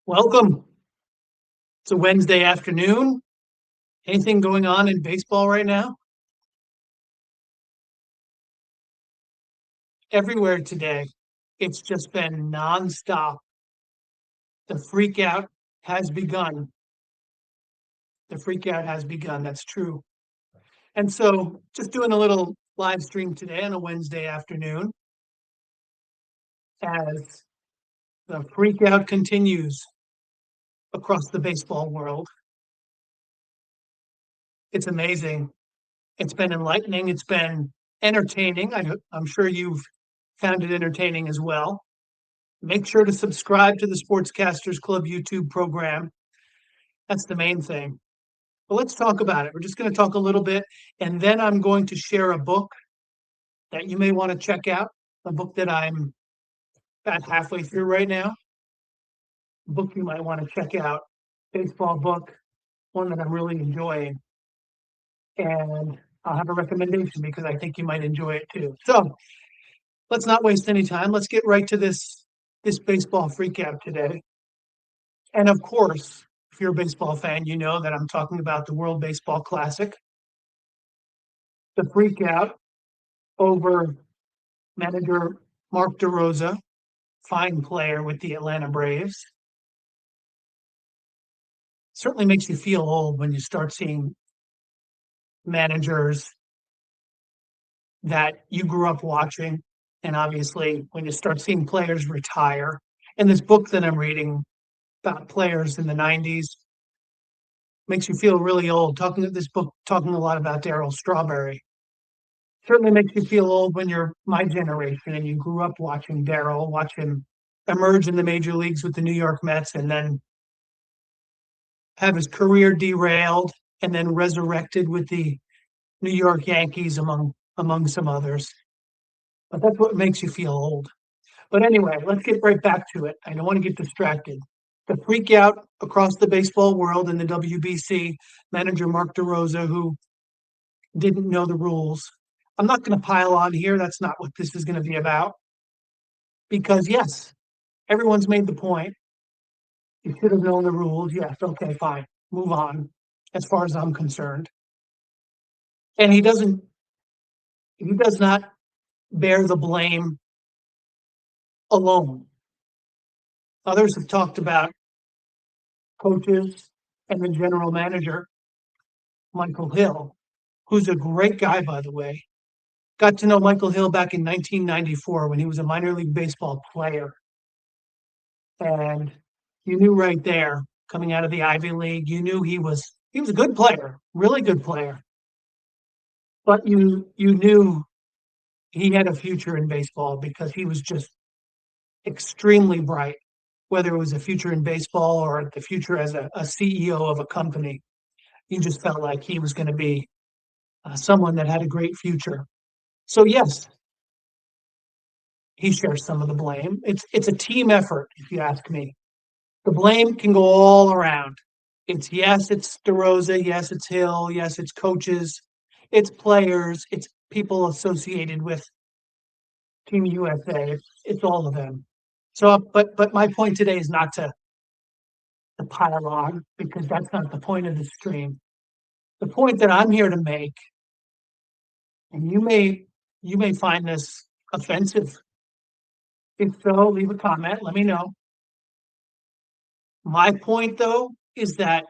Welcome. It's a Wednesday afternoon. Anything going on in baseball right now? Everywhere today. It's just been nonstop. The freakout has begun. The freakout has begun. That's true. And so, just doing a little live stream today on a Wednesday afternoon as the freakout continues across the baseball world. It's amazing. It's been enlightening. It's been entertaining. I'm sure you've found it entertaining as well. Make sure to subscribe to the Sportscasters Club YouTube program. That's the main thing. But let's talk about it. We're just going to talk a little bit, and then I'm going to share a book that you may want to check out, a book that I'm about halfway through right now. A book you might want to check out, baseball book, one that I'm really enjoying. And I'll have a recommendation because I think you might enjoy it too. So let's not waste any time. Let's get right to this baseball freakout today. And of course, if you're a baseball fan, you know that I'm talking about the World Baseball Classic, the freakout over manager Mark DeRosa, fine player with the Atlanta Braves. Certainly makes you feel old when you start seeing managers that you grew up watching. And obviously, when you start seeing players retire. And this book that I'm reading about players in the 90s makes you feel really old. This book talking a lot about Darryl Strawberry. Certainly makes you feel old when you're my generation and you grew up watching Darryl, watch him emerge in the major leagues with the New York Mets and then have his career derailed and then resurrected with the New York Yankees among some others. But that's what makes you feel old. But anyway, let's get right back to it. I don't want to get distracted. The freak out across the baseball world in the WBC, manager Mark DeRosa, who didn't know the rules. I'm not going to pile on here. That's not what this is going to be about. Because, yes, everyone's made the point. You should have known the rules. Yes, okay, fine. Move on, as far as I'm concerned. And he does not bear the blame alone. Others have talked about coaches and the general manager, Michael Hill, who's a great guy, by the way. Got to know Michael Hill back in 1994 when he was a minor league baseball player. And you knew right there, coming out of the Ivy League, you knew he was a good player, really good player. But you knew he had a future in baseball because he was just extremely bright, whether it was a future in baseball or the future as a CEO of a company. You just felt like he was going to be someone that had a great future. So yes, he shares some of the blame. It's a team effort, if you ask me. The blame can go all around. It's DeRosa, yes, it's Hill, yes, it's coaches, it's players, it's people associated with Team USA. It's all of them. So, but my point today is not to pile on because that's not the point of the stream. The point that I'm here to make, and you may find this offensive. If so, leave a comment. Let me know. My point, though, is that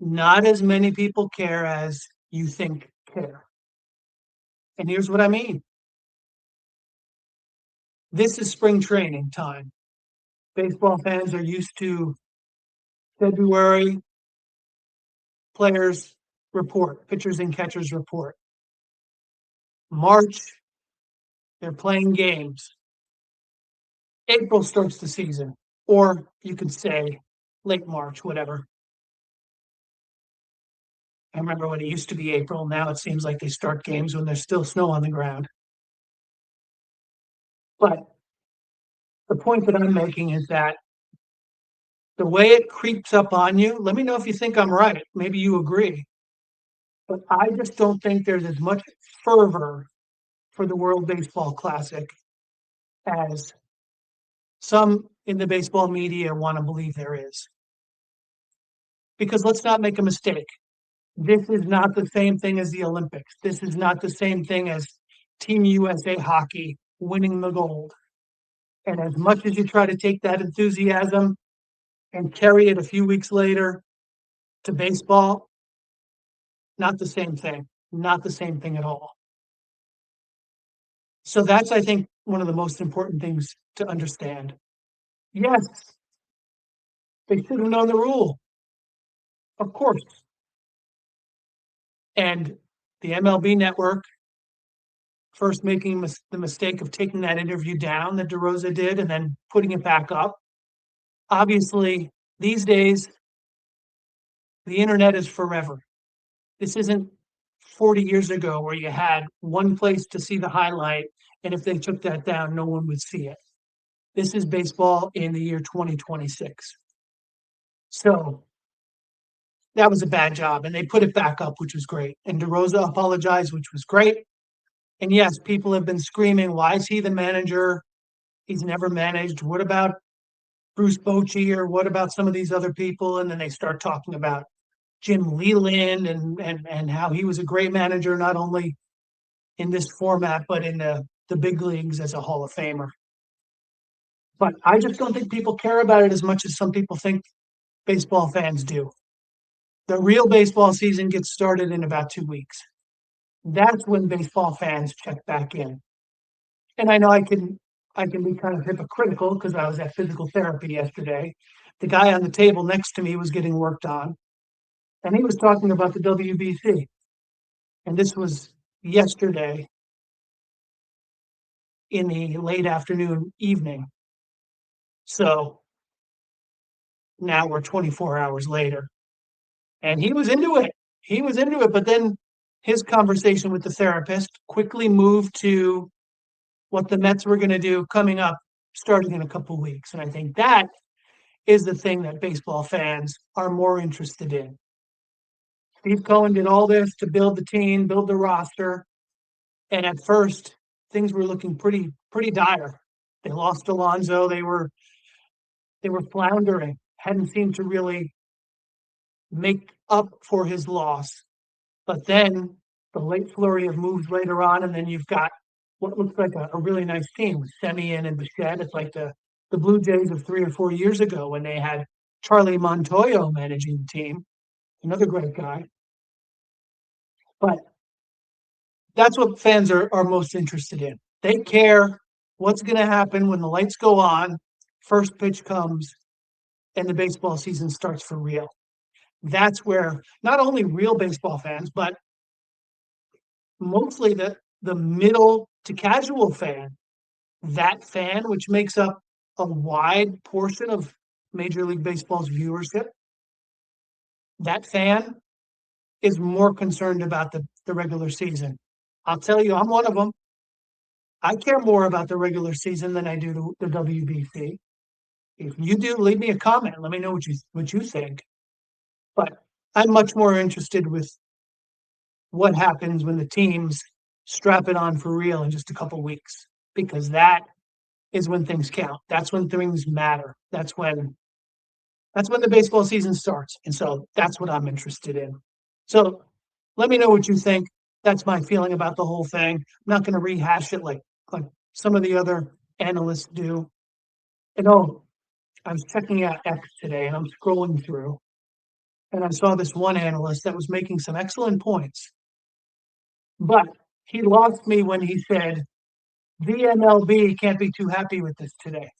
not as many people care as you think care. And here's what I mean. This is spring training time. Baseball fans are used to February players report, pitchers and catchers report. March, they're playing games. April starts the season, or you could say late March, whatever. I remember when it used to be April. Now it seems like they start games when there's still snow on the ground. But the point that I'm making is that the way it creeps up on you, let me know if you think I'm right. Maybe you agree. But I just don't think there's as much fervor for the World Baseball Classic as some in the baseball media want to believe there is. Because let's not make a mistake. This is not the same thing as the Olympics. This is not the same thing as Team USA hockey winning the gold. And as much as you try to take that enthusiasm and carry it a few weeks later to baseball, not the same thing. Not the same thing at all. So that's, I think, one of the most important things to understand. Yes, they should have known the rule, of course. And the MLB network first making the mistake of taking that interview down that DeRosa did and then putting it back up. Obviously, these days, the internet is forever. This isn't 40 years ago where you had one place to see the highlight, and if they took that down, no one would see it. This is baseball in the year 2026. So that was a bad job, and they put it back up, which was great. And DeRosa apologized, which was great. And yes, people have been screaming, why is he the manager? He's never managed. What about Bruce Bochy, or what about some of these other people? And then they start talking about Jim Leland and how he was a great manager, not only in this format, but in the big leagues as a Hall of Famer. But I just don't think people care about it as much as some people think baseball fans do. The real baseball season gets started in about 2 weeks. That's when baseball fans check back in. And I know I can be kind of hypocritical because I was at physical therapy yesterday. The guy on the table next to me was getting worked on, and he was talking about the WBC. And this was yesterday in the late afternoon, evening. So now we're 24 hours later. And he was into it. He was into it. But then his conversation with the therapist quickly moved to what the Mets were going to do coming up starting in a couple of weeks. And I think that is the thing that baseball fans are more interested in. Steve Cohen did all this to build the team, build the roster. And at first, things were looking pretty dire. They lost Alonso. They were floundering. Hadn't seemed to really make up for his loss. But then the late flurry of moves later on, and then you've got what looks like a really nice team with Semien and Bichette. It's like the Blue Jays of 3 or 4 years ago when they had Charlie Montoyo managing the team, another great guy. But that's what fans are most interested in. They care what's going to happen when the lights go on, first pitch comes, and the baseball season starts for real. That's where not only real baseball fans, but mostly the middle to casual fan, that fan, which makes up a wide portion of Major League Baseball's viewership, that fan is more concerned about the regular season. I'll tell you, I'm one of them. I care more about the regular season than I do the WBC. If you do, leave me a comment. Let me know what you think. But I'm much more interested with what happens when the teams strap it on for real in just a couple weeks, because that is when things count. That's when things matter. That's when the baseball season starts. And so that's what I'm interested in. So let me know what you think. That's my feeling about the whole thing. I'm not going to rehash it like some of the other analysts do. And I was checking out X today and I'm scrolling through and I saw this one analyst that was making some excellent points. But he lost me when he said, the MLB can't be too happy with this today.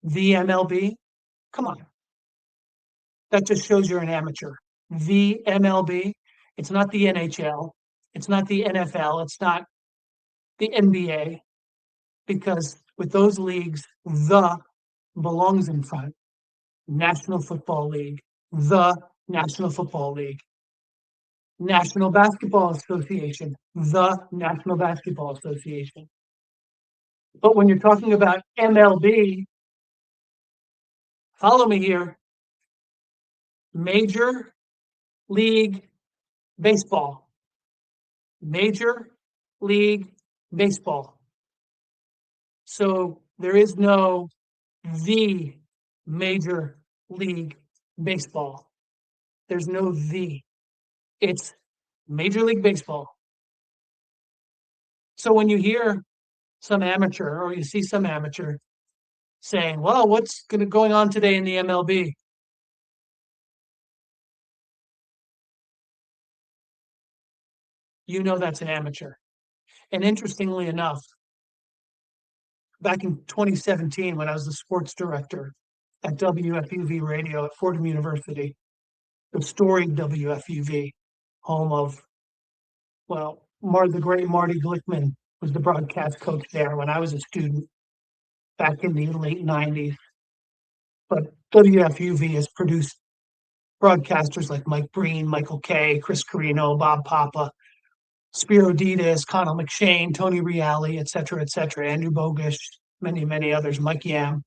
The MLB? Come on. That just shows you're an amateur. The MLB? It's not the NHL. It's not the NFL. It's not the NBA. Because with those leagues, the belongs in front. National Football League, the National Football League. National Basketball Association, the National Basketball Association. But when you're talking about MLB, follow me here, Major League Baseball. Major League Baseball. So there is no the Major League Baseball. There's no the. It's Major League Baseball. So when you hear some amateur or you see some amateur saying, well, what's going on today in the MLB? You know that's an amateur. And interestingly enough, back in 2017, when I was the sports director at WFUV Radio at Fordham University, the storied WFUV, home of, well, the great Marty Glickman was the broadcast coach there when I was a student back in the late 90s. But WFUV has produced broadcasters like Mike Breen, Michael Kay, Chris Carino, Bob Papa, Spiro Ditas, Connell McShane, Tony Reale, et cetera, Andrew Bogish, many, many others, Mike Yam,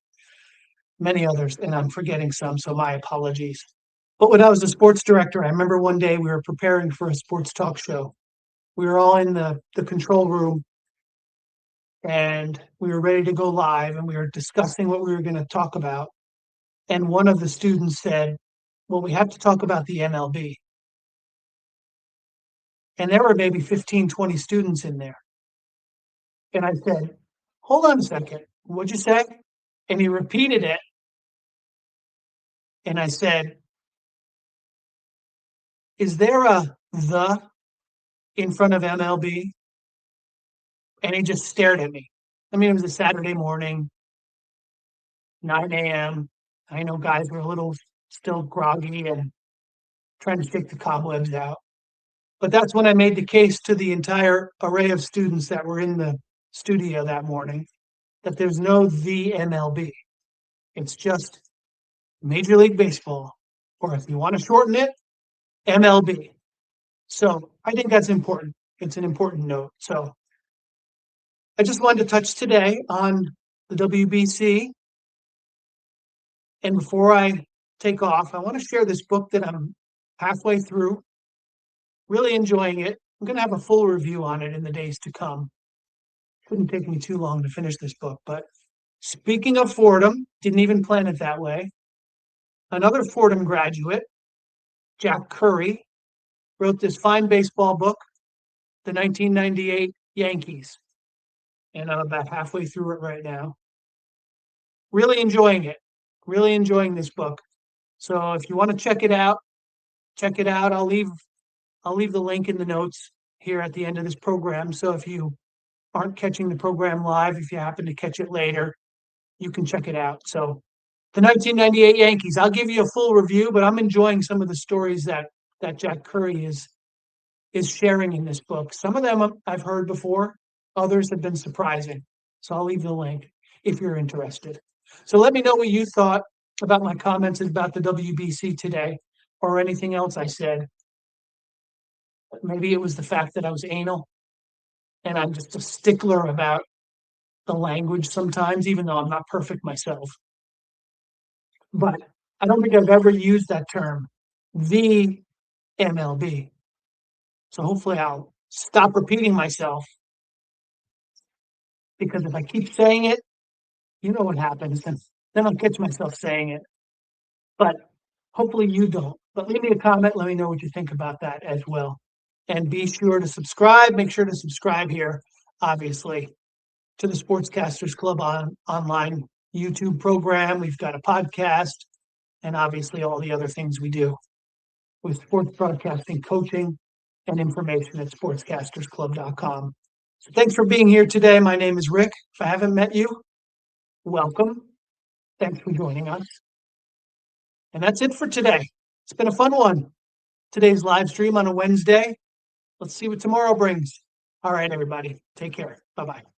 many others, and I'm forgetting some, so my apologies. But when I was a sports director, I remember one day we were preparing for a sports talk show. We were all in the control room and we were ready to go live and we were discussing what we were going to talk about. And one of the students said, well, we have to talk about the MLB. And there were maybe 15, 20 students in there. And I said, hold on a second. What'd you say? And he repeated it. And I said, is there a the in front of MLB? And he just stared at me. I mean, it was a Saturday morning, 9 a.m. I know guys were a little still groggy and trying to shake the cobwebs out. But that's when I made the case to the entire array of students that were in the studio that morning that there's no the MLB. It's just Major League Baseball, or if you want to shorten it, MLB. So I think that's important. It's an important note. So I just wanted to touch today on the WBC. And before I take off, I want to share this book that I'm halfway through, really enjoying it. I'm going to have a full review on it in the days to come. Couldn't take me too long to finish this book, but speaking of Fordham, didn't even plan it that way. Another Fordham graduate, Jack Curry, wrote this fine baseball book, The 1998 Yankees. And I'm about halfway through it right now. Really enjoying it. Really enjoying this book. So if you want to check it out, check it out. I'll leave the link in the notes here at the end of this program. So if you aren't catching the program live, if you happen to catch it later, you can check it out. So the 1998 Yankees, I'll give you a full review, but I'm enjoying some of the stories that Jack Curry is sharing in this book. Some of them I've heard before, others have been surprising. So I'll leave the link if you're interested. So let me know what you thought about my comments about the WBC today or anything else I said. Maybe it was the fact that I was anal and I'm just a stickler about the language sometimes, even though I'm not perfect myself. But I don't think I've ever used that term, the MLB. So hopefully I'll stop repeating myself, because if I keep saying it, you know what happens. And then I'll catch myself saying it. But hopefully you don't. But leave me a comment. Let me know what you think about that as well. And be sure to subscribe. Make sure to subscribe here, obviously, to the Sportscasters Club online YouTube program. We've got a podcast and obviously all the other things we do with sports broadcasting, coaching, and information at sportscastersclub.com. So thanks for being here today. My name is Rick. If I haven't met you, welcome. Thanks for joining us. And that's it for today. It's been a fun one. Today's live stream on a Wednesday. Let's see what tomorrow brings. All right, everybody. Take care. Bye-bye.